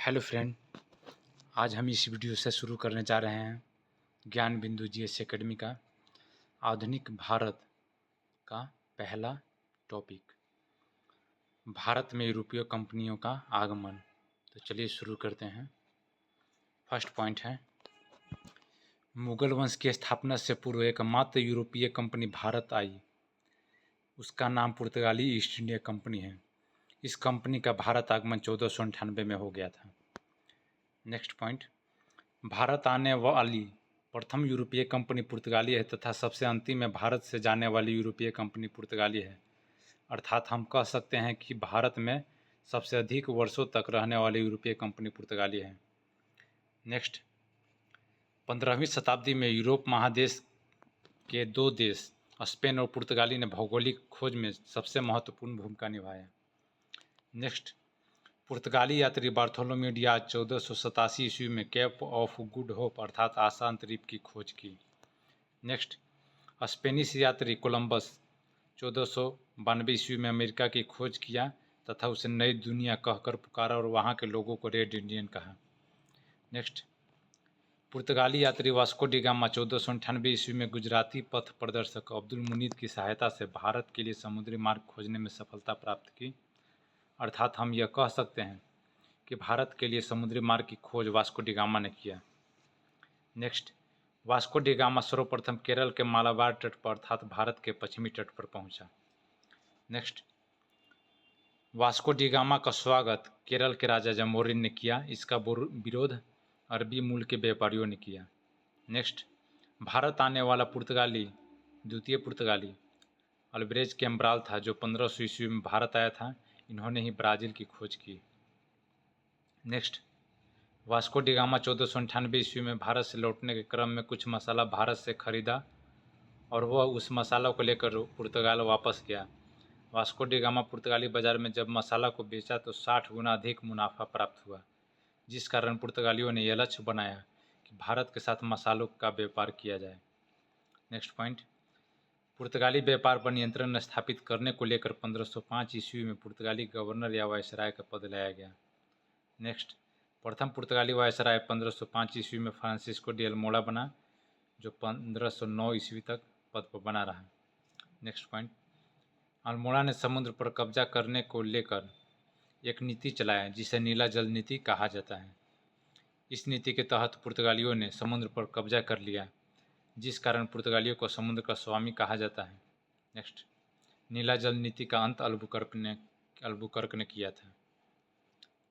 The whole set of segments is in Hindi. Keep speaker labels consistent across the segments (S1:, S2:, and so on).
S1: हेलो फ्रेंड, आज हम इस वीडियो से शुरू करने जा रहे हैं ज्ञान बिंदु जीएस एकेडमी का आधुनिक भारत का पहला टॉपिक, भारत में यूरोपीय कंपनियों का आगमन। तो चलिए शुरू करते हैं। फर्स्ट पॉइंट है, मुगल वंश की स्थापना से पूर्व एकमात्र यूरोपीय कंपनी भारत आई। उसका नाम पुर्तगाली ईस्ट इंडिया कंपनी है। इस कंपनी का भारत आगमन 1498 में हो गया था। नेक्स्ट पॉइंट, भारत आने वाली प्रथम यूरोपीय कंपनी पुर्तगाली है तथा सबसे अंतिम में भारत से जाने वाली यूरोपीय कंपनी पुर्तगाली है। अर्थात हम कह सकते हैं कि भारत में सबसे अधिक वर्षों तक रहने वाली यूरोपीय कंपनी पुर्तगाली है। नेक्स्ट, 15वीं शताब्दी में यूरोप महादेश के दो देश स्पेन और पुर्तगाली ने भौगोलिक खोज में सबसे महत्वपूर्ण भूमिका निभाया। नेक्स्ट, पुर्तगाली यात्री बार्थोलोम्यू डियाज 1487 ईस्वी में केप ऑफ गुड होप अर्थात आसान द्वीप की खोज की। नेक्स्ट, स्पेनिश यात्री कोलंबस 1492 ईस्वी में अमेरिका की खोज किया तथा उसे नई दुनिया कहकर पुकारा और वहां के लोगों को रेड इंडियन कहा। नेक्स्ट, पुर्तगाली यात्री वास्को डी गामा 1498 ईस्वी में गुजराती पथ प्रदर्शक अब्दुल मुनीद की सहायता से भारत के लिए समुद्री मार्ग खोजने में सफलता प्राप्त की। अर्थात हम यह कह सकते हैं कि भारत के लिए समुद्री मार्ग की खोज वास्को डी गामा ने किया। नेक्स्ट, वास्को डी गामा सर्वप्रथम केरल के मालाबार तट पर अर्थात भारत के पश्चिमी तट पर पहुंचा। नेक्स्ट, वास्को डी गामा का स्वागत केरल के राजा जमोरिन ने किया। इसका विरोध अरबी मूल के व्यापारियों ने किया। नेक्स्ट, भारत आने वाला द्वितीय पुर्तगाली अल्बरेज कैम्ब्राल था जो 1500 ईस्वी में भारत आया था। इन्होंने ही ब्राज़ील की खोज की। नेक्स्ट, वास्को डी गामा 1498 ईस्वी में भारत से लौटने के क्रम में कुछ मसाला भारत से खरीदा और वह उस मसाला को लेकर पुर्तगाल वापस गया। वास्को डी गामा पुर्तगाली बाजार में जब मसाला को बेचा तो 60 गुना अधिक मुनाफा प्राप्त हुआ, जिस कारण पुर्तगालियों ने यह लक्ष्य बनाया कि भारत के साथ मसालों का व्यापार किया जाए। नेक्स्ट पॉइंट, पुर्तगाली व्यापार पर नियंत्रण स्थापित करने को लेकर 1505 ईस्वी में पुर्तगाली गवर्नर या वायसराय का पद लाया गया। नेक्स्ट, प्रथम पुर्तगाली वायसराय 1505 ईस्वी में फ्रांसिस्को डी अल्मोड़ा बना जो 1509 ईस्वी तक पद पर बना रहा। नेक्स्ट पॉइंट, अल्मोड़ा ने समुद्र पर कब्जा करने को लेकर एक नीति चलाया जिसे नीला जल नीति कहा जाता है। इस नीति के तहत पुर्तगालियों ने समुद्र पर कब्जा कर लिया, जिस कारण पुर्तगालियों को समुद्र का स्वामी कहा जाता है। नेक्स्ट, नीला जल नीति का अंत अल्बुकर्क ने किया था।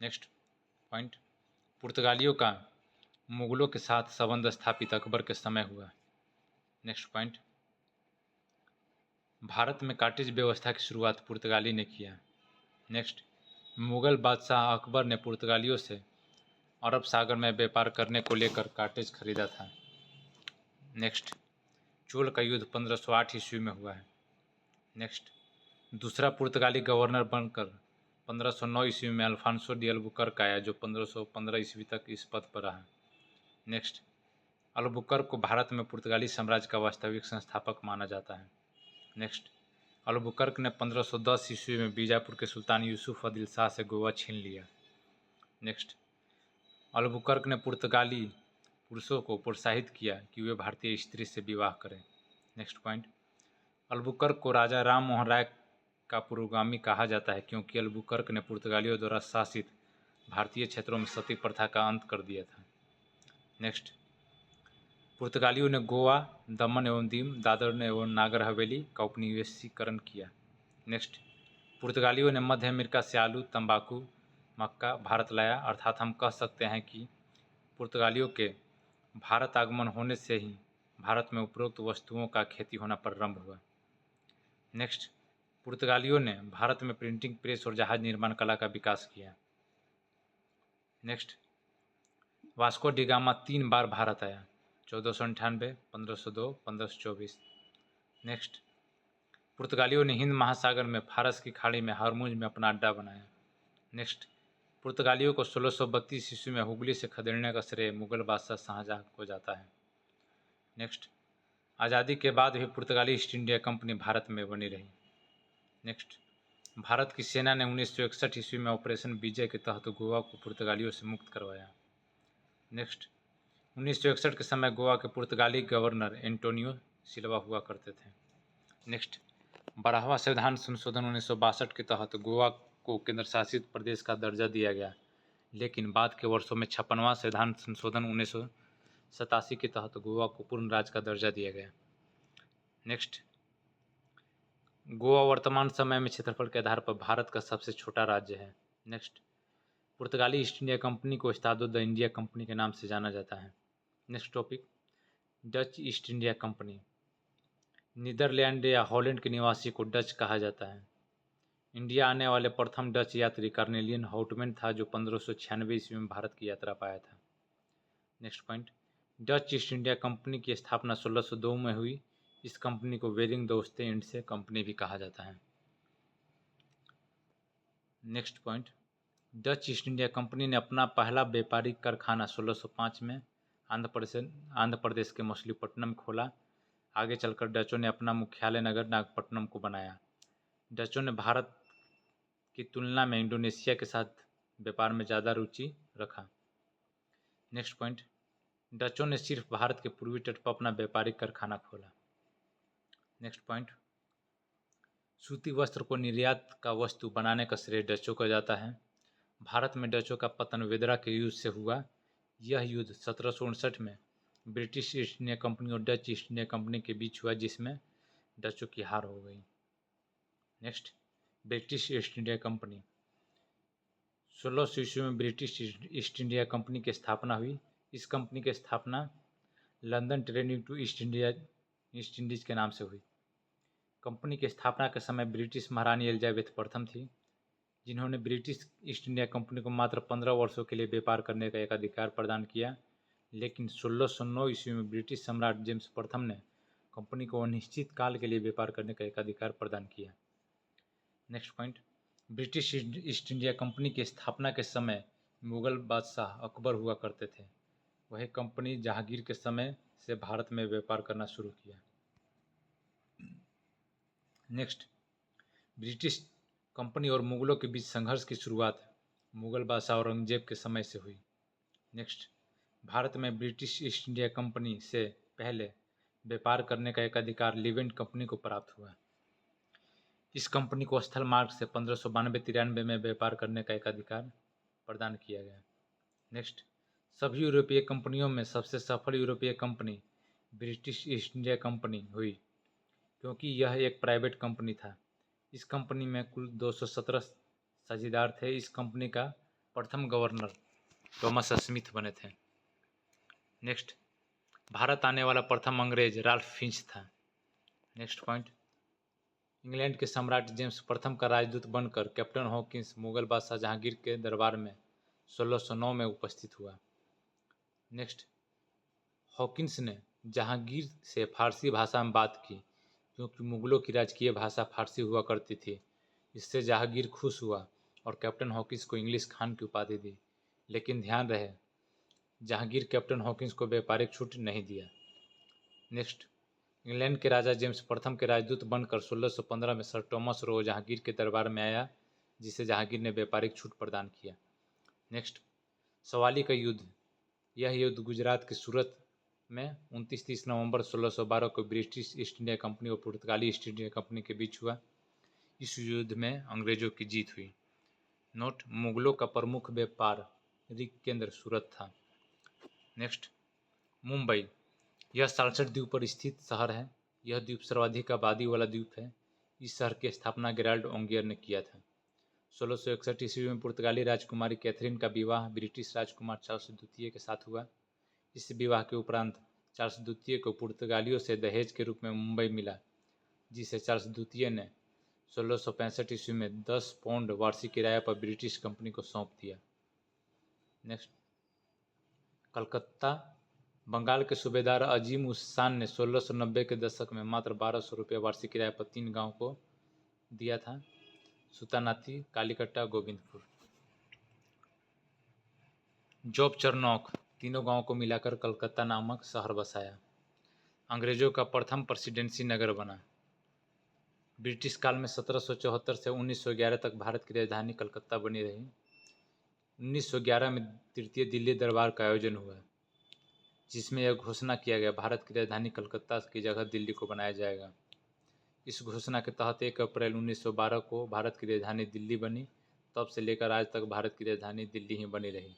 S1: नेक्स्ट पॉइंट, पुर्तगालियों का मुगलों के साथ संबंध स्थापित अकबर के समय हुआ। नेक्स्ट पॉइंट, भारत में काटेज व्यवस्था की शुरुआत पुर्तगाली ने किया। नेक्स्ट, मुगल बादशाह अकबर ने पुर्तगालियों से अरब सागर में व्यापार करने को लेकर काटेज खरीदा था। नेक्स्ट, चोल का युद्ध 1508 ईस्वी में हुआ है। नेक्स्ट, दूसरा पुर्तगाली गवर्नर बनकर 1509 ईस्वी में अल्फांसो डी अल्बुकर्क आया जो 1515 ईस्वी तक इस पद पर रहा। नेक्स्ट, अल्बुकर्क को भारत में पुर्तगाली साम्राज्य का वास्तविक संस्थापक माना जाता है। नेक्स्ट, अल्बुकर्क ने 1510 ईस्वी में बीजापुर के सुल्तान यूसुफ अदिल शाह से गोवा छीन लिया। नेक्स्ट, अल्बुकर्क ने पुर्तगाली पुरुषों को प्रोत्साहित किया कि वे भारतीय स्त्री से विवाह करें। नेक्स्ट पॉइंट, अल्बुकर्क को राजा राम मोहन राय का पुरोगामी कहा जाता है क्योंकि अल्बुकर्क ने पुर्तगालियों द्वारा शासित भारतीय क्षेत्रों में सती प्रथा का अंत कर दिया था। नेक्स्ट, पुर्तगालियों ने गोवा, दमन एवं दीव, दादर एवं नागर हवेली का उपनिवेशीकरण किया। नेक्स्ट, पुर्तगालियों ने मध्य अमेरिका से आलू, तंबाकू, मक्का भारत लाया। अर्थात हम कह सकते हैं कि पुर्तगालियों के भारत आगमन होने से ही भारत में उपरोक्त वस्तुओं का खेती होना प्रारंभ हुआ। नेक्स्ट, पुर्तगालियों ने भारत में प्रिंटिंग प्रेस और जहाज निर्माण कला का विकास किया। नेक्स्ट, वास्को डी गामा 3 बार भारत आया, 1498, 1502, 1524। नेक्स्ट, पुर्तगालियों ने हिंद महासागर में फारस की खाड़ी में हरमुज में अपना अड्डा बनाया। नेक्स्ट, पुर्तगालियों को 1632 ईस्वी में हुगली से खदेड़ने का श्रेय मुगल बादशाह शाहजहां को जाता है। नेक्स्ट, आज़ादी के बाद भी पुर्तगाली ईस्ट इंडिया कंपनी भारत में बनी रही। नेक्स्ट, भारत की सेना ने 1961 ईस्वी में ऑपरेशन विजय के तहत गोवा को पुर्तगालियों से मुक्त करवाया। नेक्स्ट, 1961 के समय गोवा के पुर्तगाली गवर्नर एंटोनियो सिल्वा हुआ करते थे। नेक्स्ट, 12वां संविधान संशोधन 1962 के तहत गोवा को केंद्र शासित प्रदेश का दर्जा दिया गया, लेकिन बाद के वर्षों में 56वां संविधान संशोधन 1987 के तहत गोवा को पूर्ण राज्य का दर्जा दिया गया। नेक्स्ट, गोवा वर्तमान समय में क्षेत्रफल के आधार पर भारत का सबसे छोटा राज्य है। नेक्स्ट, पुर्तगाली ईस्ट इंडिया कंपनी को एस्तादो द इंडिया कंपनी के नाम से जाना जाता है। Next topic, Dutch East India Company. Netherland या हॉलैंड के निवासी को डच कहा जाता है। इंडिया आने वाले प्रथम डच यात्री कार्नेलियन हाउटमैन था, जो 1596 ईस्वी में भारत की यात्रा पाया था। Next point, Dutch East India company की स्थापना 1602 में हुई। इस कंपनी को वेरिंग द ओस्ते इंडिया कंपनी भी कहा जाता है। Next point, Dutch East India company ने अपना पहला व्यापारिक कारखाना 1605 में आंध्र प्रदेश के मछलीपट्टनम में खोला। आगे चलकर डचों ने अपना मुख्यालय नगर नागपट्टनम को बनाया। डचों ने भारत की तुलना में इंडोनेशिया के साथ व्यापार में ज़्यादा रुचि रखा। नेक्स्ट पॉइंट, डचों ने सिर्फ भारत के पूर्वी तट पर अपना व्यापारिक कारखाना खोला। नेक्स्ट पॉइंट, सूती वस्त्र को निर्यात का वस्तु बनाने का श्रेय डचों को जाता है। भारत में डचों का पतन वेदरा के युद्ध से हुआ। यह युद्ध 1759 में ब्रिटिश ईस्ट इंडिया कंपनी और डच ईस्ट इंडिया कंपनी के बीच हुआ, जिसमें डचों की हार हो गई। Next, British east India company. 1600 ईस्वी में ब्रिटिश ईस्ट इंडिया कंपनी की स्थापना हुई। इस कंपनी की स्थापना London trading to East Indies के नाम से हुई। कंपनी की स्थापना के समय ब्रिटिश महारानी एलिजाबेथ प्रथम थी, जिन्होंने ब्रिटिश ईस्ट इंडिया कंपनी को मात्र 15 वर्षों के लिए व्यापार करने का एक अधिकार प्रदान किया। लेकिन 1609 ईस्वी में ब्रिटिश सम्राट जेम्स प्रथम ने कंपनी को अनिश्चित काल के लिए व्यापार करने का एक अधिकार प्रदान किया। Next point, British east India company की स्थापना के समय मुगल बादशाह अकबर हुआ करते थे। वही कंपनी जहांगीर के समय से भारत में व्यापार करना शुरू किया। नेक्स्ट, ब्रिटिश कंपनी और मुगलों के बीच संघर्ष की शुरुआत मुगल बादशाह औरंगजेब के समय से हुई। नेक्स्ट, भारत में ब्रिटिश ईस्ट इंडिया कंपनी से पहले व्यापार करने का एक अधिकार लिवेंट कंपनी को प्राप्त हुआ। इस कंपनी को स्थल मार्ग से 1592-93 में व्यापार करने का एक अधिकार प्रदान किया गया। नेक्स्ट, सभी यूरोपीय कंपनियों में सबसे सफल यूरोपीय company British east India company हुई, क्योंकि यह एक प्राइवेट कंपनी था। इस कंपनी में कुल 217 साझेदार थे। इस कंपनी का प्रथम गवर्नर थॉमस स्मिथ बने थे। नेक्स्ट, भारत आने वाला प्रथम अंग्रेज राल्फ फिंच था। नेक्स्ट पॉइंट, इंग्लैंड के सम्राट जेम्स प्रथम का राजदूत बनकर कैप्टन हॉकिंस मुगल बादशाह जहांगीर के दरबार में 1609 में उपस्थित हुआ। नेक्स्ट, हॉकिंस ने जहांगीर से फारसी भाषा में बात की, क्योंकि मुगलों की राजकीय भाषा फारसी हुआ करती थी। इससे जहांगीर खुश हुआ और कैप्टन हॉकिंस को इंग्लिश खान की उपाधि दी। लेकिन ध्यान रहे, जहांगीर कैप्टन हॉकिंस को व्यापारिक छूट नहीं दिया। नेक्स्ट, इंग्लैंड के राजा जेम्स प्रथम के राजदूत बनकर 1615 में सर टॉमस रो जहांगीर के दरबार में आया, जिसे जहांगीर ने व्यापारिक छूट प्रदान किया। नेक्स्ट, सवाली का युद्ध। यह युद्ध गुजरात के सूरत में 29-30 नवंबर 1612 को ब्रिटिश ईस्ट इंडिया कंपनी और पुर्तगाली ईस्ट इंडिया कंपनी के बीच हुआ। इस युद्ध में अंग्रेजों की जीत हुई। नोट, मुगलों का प्रमुख व्यापारिक केंद्र सूरत था। नेक्स्ट, मुंबई। यह 67 द्वीप पर स्थित शहर है। यह द्वीप सर्वाधिक आबादी वाला द्वीप है। इस शहर की स्थापना गेराल्ड ओंगियर ने किया था। 1661 ईस्वी में पुर्तगाली राजकुमारी कैथरीन का विवाह ब्रिटिश राजकुमार चार्ल्स द्वितीय के साथ हुआ। इस विवाह के उपरांत चार्ल्स द्वितीय को पुर्तगालियों से दहेज के रूप में मुंबई मिला, जिसे चार्ल्स द्वितीय ने 1665 ईस्वी में 10 पाउंड वार्षिक किराए पर ब्रिटिश कंपनी को सौंप दिया। नेक्स्ट, कलकत्ता। बंगाल के सूबेदार अजीम उस शान ने 1690 के दशक में मात्र 1200 रुपये वार्षिक किराए पर 3 गांव को दिया था: सुतानाती, कालीकट्टा, गोविंदपुर। जॉब चरनौक तीनों गांवों को मिलाकर कलकत्ता नामक शहर बसाया। अंग्रेजों का प्रथम प्रेसिडेंसी नगर बना। ब्रिटिश काल में 1774 से 1911 तक भारत की राजधानी कलकत्ता बनी रही। 1911 में तृतीय दिल्ली दरबार का आयोजन हुआ, जिसमें यह घोषणा किया गया भारत की राजधानी कलकत्ता की जगह दिल्ली को बनाया जाएगा। इस घोषणा के तहत 1 अप्रैल 1912 को भारत की राजधानी दिल्ली बनी। तब से लेकर आज तक भारत की राजधानी दिल्ली ही बनी रही।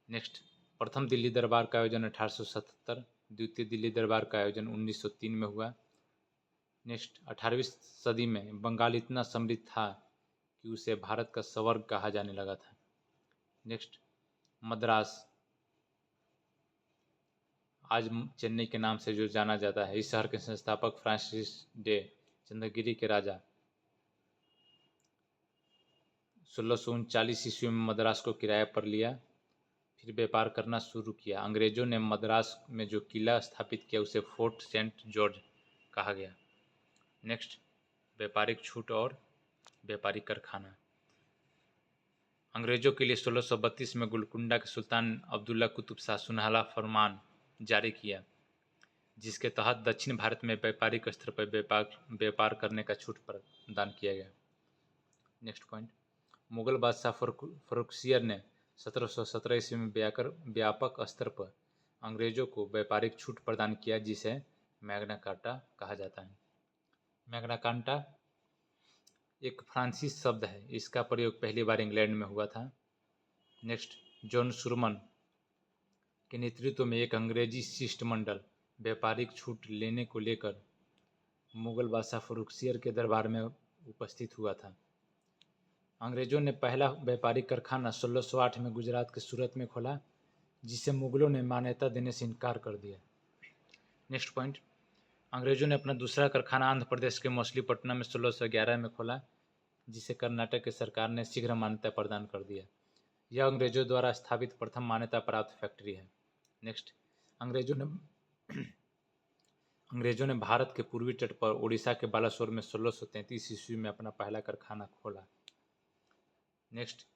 S1: नेक्स्ट, प्रथम दिल्ली दरबार का आयोजन 1877, द्वितीय दिल्ली दरबार का आयोजन 1903 में हुआ। नेक्स्ट, 18वीं सदी में बंगाल इतना समृद्ध था कि उसे भारत का स्वर्ग कहा जाने लगा था। नेक्स्ट, मद्रास आज चेन्नई के नाम से जो जाना जाता है। इस शहर के संस्थापक फ्रांसिस डे चंद्रगिरी के राजा 1639 ईस्वी में मद्रास को किराए पर लिया, फिर व्यापार करना शुरू किया। अंग्रेजों ने मद्रास में जो किला स्थापित किया उसे फोर्ट सेंट जॉर्ज कहा गया। नेक्स्ट, व्यापारिक छूट और व्यापारिक कारखाना। अंग्रेजों के लिए 1632 में गोलकुंडा के सुल्तान अब्दुल्ला कुतुब शाह सुनहला फरमान जारी किया, जिसके तहत दक्षिण भारत में व्यापारिक स्तर पर व्यापार करने का छूट प्रदान किया गया। नेक्स्ट पॉइंट, मुगल बादशाह फर्रुखसियर ने 1717 ईस्वी में व्यापक स्तर पर अंग्रेजों को व्यापारिक छूट प्रदान किया, जिसे मैग्ना कार्टा कहा जाता है। मैग्ना कार्टा एक फ्रांसीसी शब्द है, इसका प्रयोग पहली बार इंग्लैंड में हुआ था। नेक्स्ट, जॉन शुरमन के नेतृत्व में एक अंग्रेजी शिष्टमंडल व्यापारिक छूट लेने को लेकर मुगल बादशाह फर्रुखसियर के दरबार में उपस्थित हुआ था। अंग्रेजों ने पहला व्यापारिक कारखाना 1608 में गुजरात के सूरत में खोला, जिसे मुगलों ने मान्यता देने से इनकार कर दिया। नेक्स्ट पॉइंट, अंग्रेजों ने अपना दूसरा कारखाना आंध्र प्रदेश के मछलीपट्टनम में 1611 में खोला, जिसे कर्नाटक की सरकार ने शीघ्र मान्यता प्रदान कर दिया। यह अंग्रेजों द्वारा स्थापित प्रथम मान्यता प्राप्त फैक्ट्री है। नेक्स्ट, अंग्रेजों ने भारत के पूर्वी तट पर उड़ीसा के बालासोर में 1633 ईस्वी में अपना पहला कारखाना खोला। नेक्स्ट,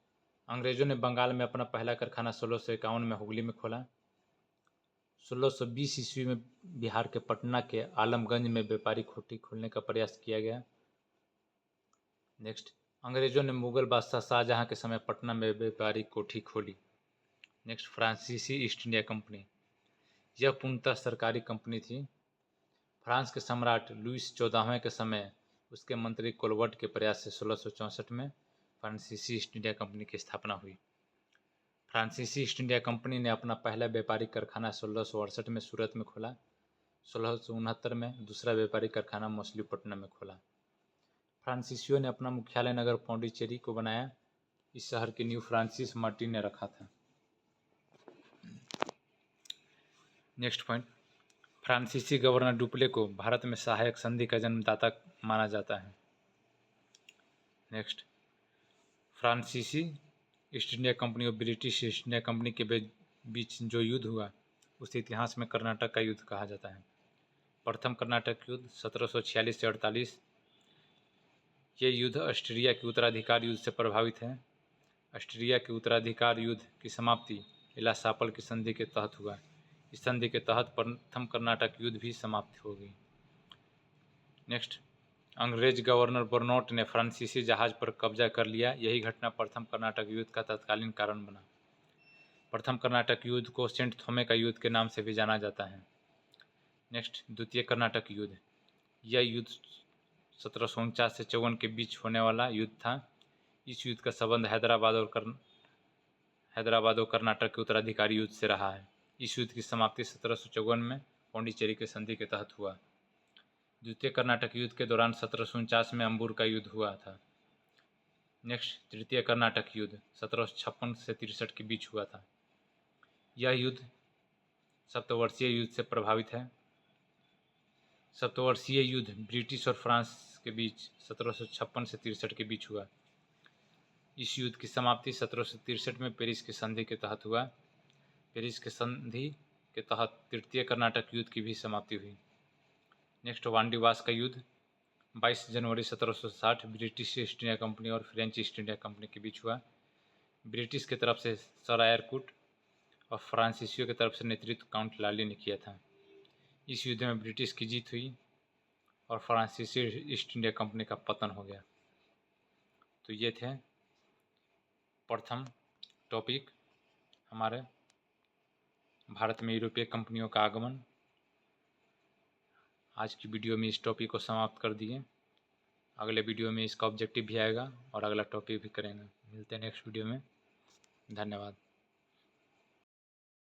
S1: अंग्रेजों ने बंगाल में अपना पहला कारखाना 1651 में हुगली में खोला। 1620 ईस्वी में बिहार के पटना के आलमगंज में व्यापारिक कोठी खोलने का प्रयास किया गया। नेक्स्ट, अंग्रेजों ने मुगल बादशाह शाहजहां के समय पटना में व्यापारिक कोठी खोली। नेक्स्ट, फ्रांसीसी ईस्ट इंडिया कंपनी। यह पूर्णतः सरकारी कंपनी थी। फ्रांस के सम्राट लुईस 14वें के समय उसके मंत्री कोलवर्ट के प्रयास से 1664 में फ्रांसीसी ईस्ट इंडिया कंपनी की स्थापना हुई। फ्रांसीसी ईस्ट इंडिया कंपनी ने अपना पहला व्यापारिक कारखाना 1668 में सूरत में खोला। 1669 में दूसरा व्यापारिक कारखाना मछलीपट्टनम में खोला। फ्रांसीसियों ने अपना मुख्यालय नगर पौंडीचेरी को बनाया। इस शहर की नींव फ्रांसिस मार्टिन ने रखा था। नेक्स्ट पॉइंट, फ्रांसीसी गवर्नर डुप्ले को भारत में सहायक संधि का जन्मदाता माना जाता है। नेक्स्ट, फ्रांसीसी ईस्ट इंडिया कंपनी और ब्रिटिश ईस्ट इंडिया कंपनी के बीच जो युद्ध हुआ उसे इतिहास में कर्नाटक का युद्ध कहा जाता है। प्रथम कर्नाटक युद्ध 1746 से 48। ये युद्ध ऑस्ट्रिया के उत्तराधिकार युद्ध से प्रभावित है। ऑस्ट्रिया के उत्तराधिकार युद्ध की समाप्ति इलासापल की संधि के तहत हुआ। इस संधि के तहत प्रथम कर्नाटक युद्ध भी समाप्त हो गई। नेक्स्ट, अंग्रेज गवर्नर बर्नौट ने फ्रांसीसी जहाज पर कब्जा कर लिया। यही घटना प्रथम कर्नाटक युद्ध का तत्कालीन कारण बना। प्रथम कर्नाटक युद्ध को सेंट थोमे का युद्ध के नाम से भी जाना जाता है। नेक्स्ट, द्वितीय कर्नाटक युद्ध। यह युद्ध 1749 से 54 के बीच होने वाला युद्ध था। इस युद्ध का संबंध हैदराबाद और कर्नाटक के उत्तराधिकारी युद्ध से रहा है। इस युद्ध की समाप्ति 1754 में पौंडीचेरी के संधि के तहत हुआ। द्वितीय कर्नाटक युद्ध के दौरान 1749 में अंबूर का युद्ध हुआ था। नेक्स्ट, तृतीय कर्नाटक युद्ध 1756 से 63 के बीच हुआ था। यह युद्ध सप्तवर्षीय युद्ध से प्रभावित है। सप्तवर्षीय युद्ध ब्रिटिश और फ्रांस के बीच 1756 से 63 के बीच हुआ। इस युद्ध की समाप्ति 1763 में पेरिस की संधि के तहत हुआ। पेरिस की संधि के तहत तृतीय कर्नाटक युद्ध की भी समाप्ति हुई। नेक्स्ट, वांडीवास का युद्ध 22 जनवरी 1760 ब्रिटिश ईस्ट इंडिया कंपनी और फ्रेंच ईस्ट इंडिया कंपनी के बीच हुआ। ब्रिटिश की तरफ से सर एयरकुट और फ्रांसीसियों की तरफ से नेतृत्व काउंट लाली ने किया था। इस युद्ध में ब्रिटिश की जीत हुई। और फ्रांसीसी ईस्ट इंडिया कंपनी का पतन हो गया। तो ये थे प्रथम टॉपिक हमारे भारत में यूरोपीय कंपनियों का आगमन। आज की वीडियो में इस टॉपिक को समाप्त कर दिए। अगले वीडियो में इसका ऑब्जेक्टिव भी आएगा और अगला टॉपिक भी करेंगे। मिलते हैं नेक्स्ट वीडियो में। धन्यवाद।